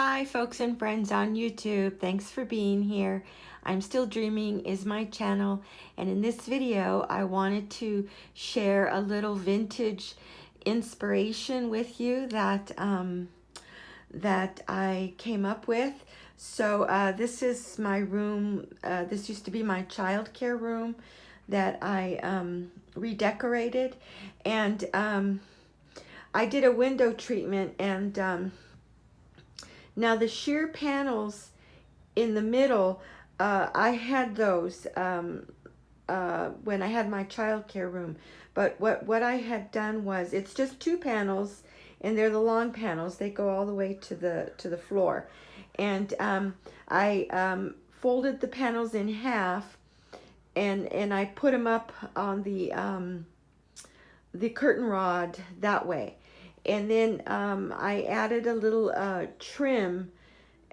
Hi, folks and friends on YouTube. Thanks for being here. I'm Still Dreaming is my channel, and in this video, I wanted to share a little vintage inspiration with you that I came up with. So this is my room. This used to be my childcare room that I redecorated, and I did a window treatment and. Now the sheer panels in the middle, I had those when I had my childcare room. But what I had done was, it's just two panels, and they're the long panels. They go all the way to the floor, and I folded the panels in half, and I put them up on the curtain rod that way. And then I added a little trim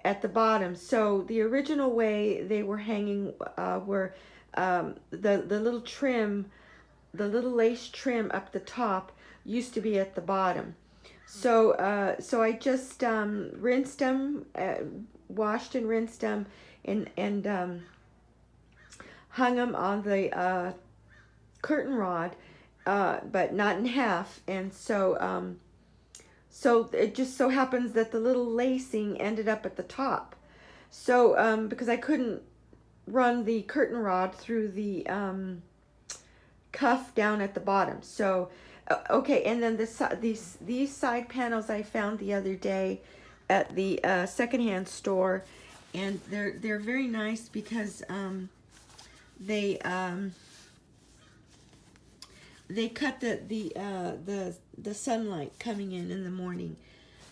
at the bottom. So the original way they were hanging were the little trim, the little lace trim up the top used to be at the bottom. So I just rinsed them, washed and rinsed them, and hung them on the curtain rod, but not in half. And so it just so happens that the little lacing ended up at the top. So because I couldn't run the curtain rod through the cuff down at the bottom. So okay, and then these side panels I found the other day at the secondhand store, and they're very nice because they cut the sunlight coming in the morning.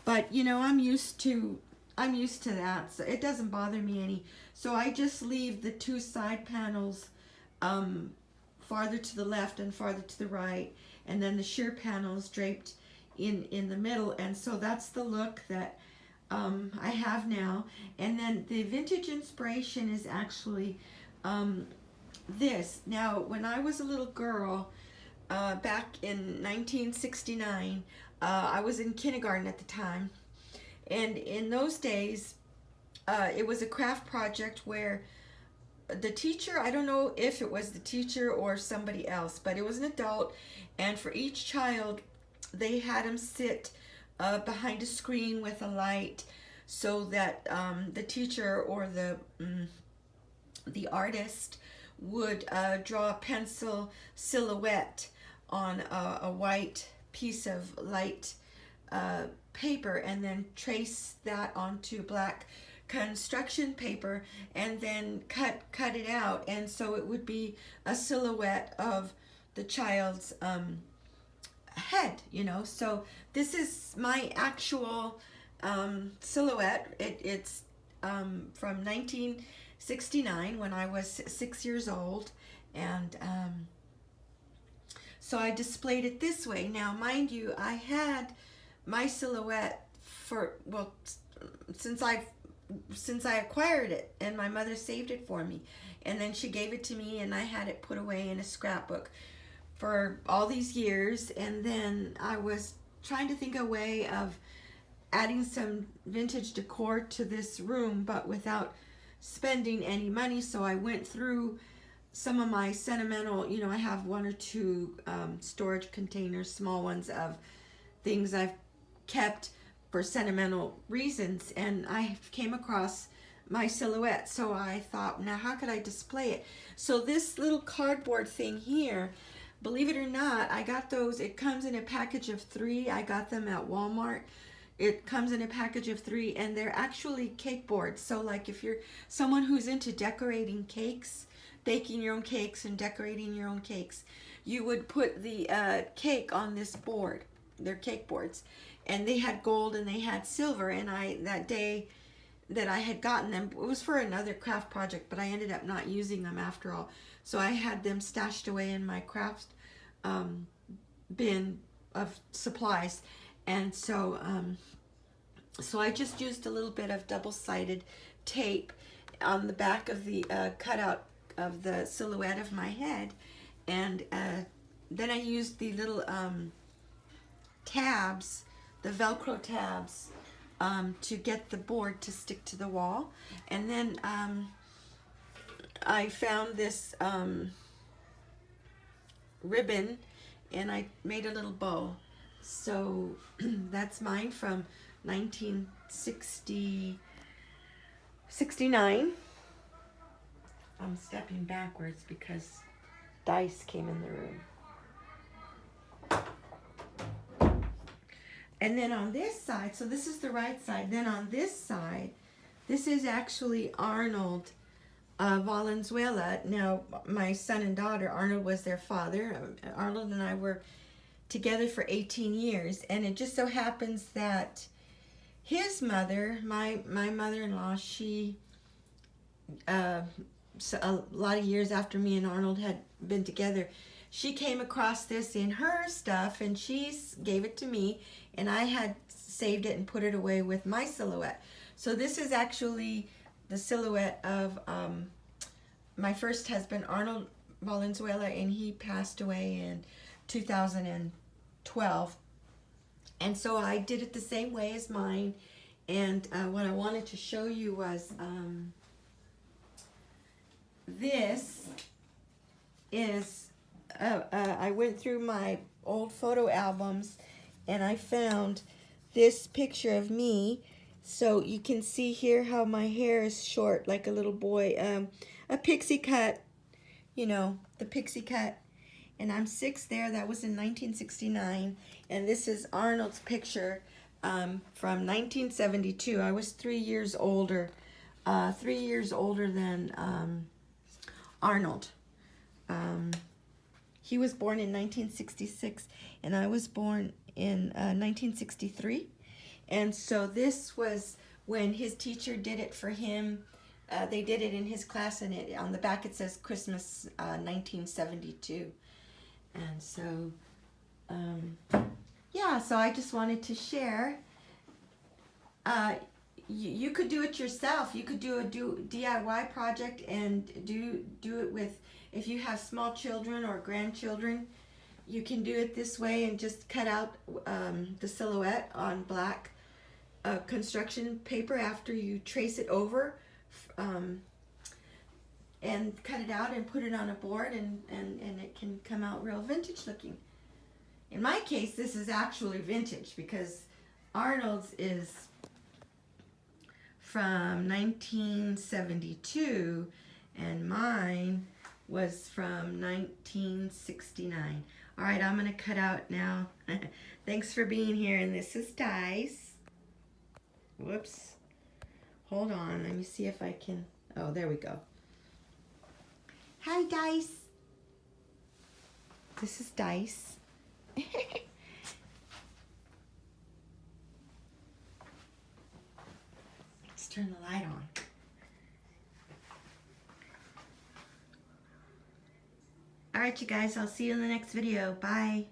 But you know, I'm used to that, so it doesn't bother me any. So I just leave the two side panels farther to the left and farther to the right, and then the sheer panels draped in the middle. And so that's the look that I have now. And then the vintage inspiration is actually this. Now, when I was a little girl, back in 1969, I was in kindergarten at the time, and in those days, it was a craft project where the teacher, I don't know if it was the teacher or somebody else, but it was an adult, and for each child, they had them sit behind a screen with a light, so that the teacher or the artist would draw a pencil silhouette on a white piece of light paper, and then trace that onto black construction paper, and then cut it out, and so it would be a silhouette of the child's head, you know. So this is my actual silhouette. It's from 1969, when I was 6 years old, and so I displayed it this way. Now, mind you, I had my silhouette for, well, since I acquired it, and my mother saved it for me, and then she gave it to me, and I had it put away in a scrapbook for all these years. And then I was trying to think of a way of adding some vintage decor to this room, but without spending any money. So I went through some of my sentimental, you know, I have one or two storage containers, small ones, of things I've kept for sentimental reasons, and I came across my silhouette. So I thought, now how could I display it? So this little cardboard thing here, believe it or not, I got those. It comes in a package of 3. I got them at Walmart. It comes in a package of 3, and they're actually cake boards. So like if you're someone who's into decorating cakes, baking your own cakes and decorating your own cakes, you would put the cake on this board. They're cake boards, and they had gold and they had silver. And that day that I had gotten them, it was for another craft project, but I ended up not using them after all. So I had them stashed away in my craft bin of supplies. And so so I just used a little bit of double-sided tape on the back of the cutout of the silhouette of my head, and then I used the little tabs, the Velcro tabs, to get the board to stick to the wall. And then I found this ribbon and I made a little bow. So that's mine from 1969. I'm stepping backwards because Dice came in the room. And then on this side, so this is the right side, then on this side, this is actually Arnold Valenzuela. Now, my son and daughter, Arnold was their father. Arnold and I were together for 18 years, and it just so happens that his mother, my mother-in-law, she, so a lot of years after me and Arnold had been together, she came across this in her stuff, and she gave it to me, and I had saved it and put it away with my silhouette. So this is actually the silhouette of my first husband, Arnold Valenzuela, and he passed away in 2012. And so I did it the same way as mine. And what I wanted to show you was this is, I went through my old photo albums and I found this picture of me. So you can see here how my hair is short like a little boy. A pixie cut, you know, the pixie cut. And I'm 6 there. That was in 1969. And this is Arnold's picture from 1972. I was 3 years older. 3 years older than Arnold. He was born in 1966 and I was born in 1963. And so this was when his teacher did it for him. They did it in his class, and on the back it says Christmas 1972. And so, yeah, so I just wanted to share. You could do it yourself. You could do a DIY project and do it with, if you have small children or grandchildren, you can do it this way and just cut out the silhouette on black construction paper after you trace it over, and cut it out and put it on a board, and it can come out real vintage looking. In my case, this is actually vintage because Arnold's is from 1972 and mine was from 1969. All right, I'm going to cut out now. Thanks for being here, and this is Dice. Whoops. Hold on, let me see if I can. Oh, there we go. Hi, Dice. This is Dice. Let's turn the light on. All right, you guys, I'll see you in the next video. Bye.